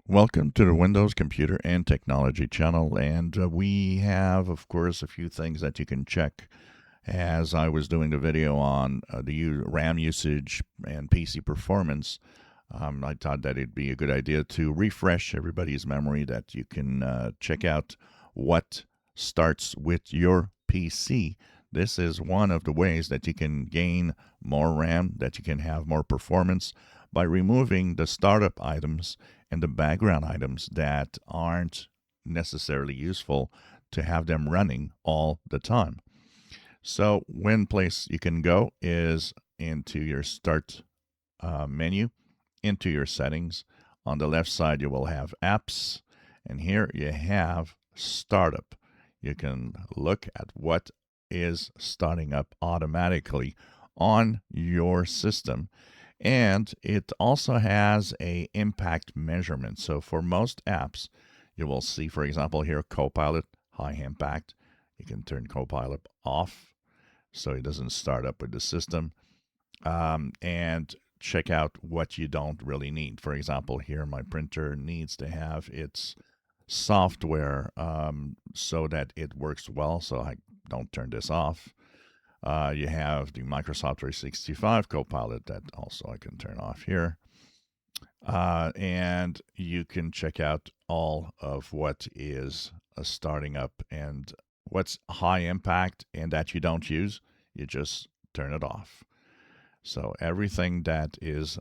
Welcome to the Windows Computer and Technology channel, and we have, of course, a few things that you can check. As I was doing the video on the RAM usage and PC performance, I thought that it'd be a good idea to refresh everybody's memory that you can check out what starts with your PC. This is one of the ways that you can gain more RAM, that you can have more performance by removing the startup items and the background items that aren't necessarily useful to have them running all the time. So one place you can go is into your start menu, into your settings. On the left side, you will have apps, and here you have startup. You can look at what is starting up automatically on your system, and it also has a impact measurement. So for most apps, you will see, for example, here Copilot high impact. You can turn Copilot off so it doesn't start up with the system, and check out what you don't really need. For example, here my printer needs to have its software so that it works well, so I don't turn this off. You have the Microsoft 365 Copilot that also I can turn off here. And you can check out all of what is starting up and what's high impact and that you don't use, you just turn it off. So everything that is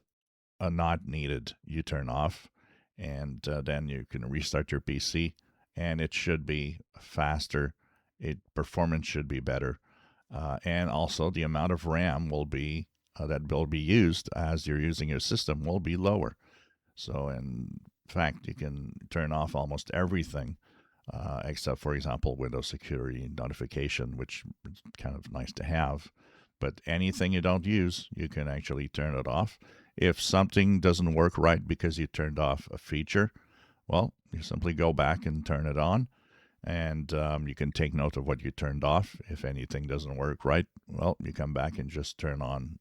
not needed, you turn off, and then you can restart your PC, and it should be faster. Performance should be better, and also the amount of RAM will be that will be used as you're using your system will be lower. So in fact, you can turn off almost everything except, for example, Windows Security Notification, which is kind of nice to have. But anything you don't use, you can actually turn it off. If something doesn't work right because you turned off a feature, well, you simply go back and turn it on, and you can take note of what you turned off. If anything doesn't work right, well, you come back and just turn on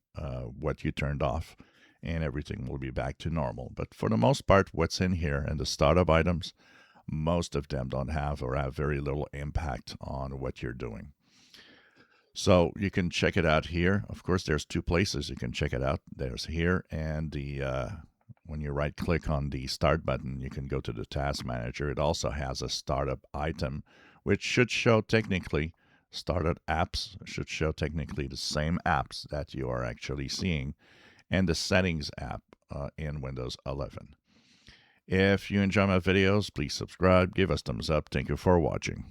what you turned off, and everything will be back to normal. But for the most part, what's in here and the startup items, most of them don't have or have very little impact on what you're doing. So you can check it out here. Of course, there's two places you can check it out. There's here, and when you right click on the start button, you can go to the task manager. It also has a startup item, which should show technically startup apps, should show technically the same apps that you are actually seeing, and the settings app in Windows 11. If you enjoy my videos, please subscribe, give us thumbs up. Thank you for watching.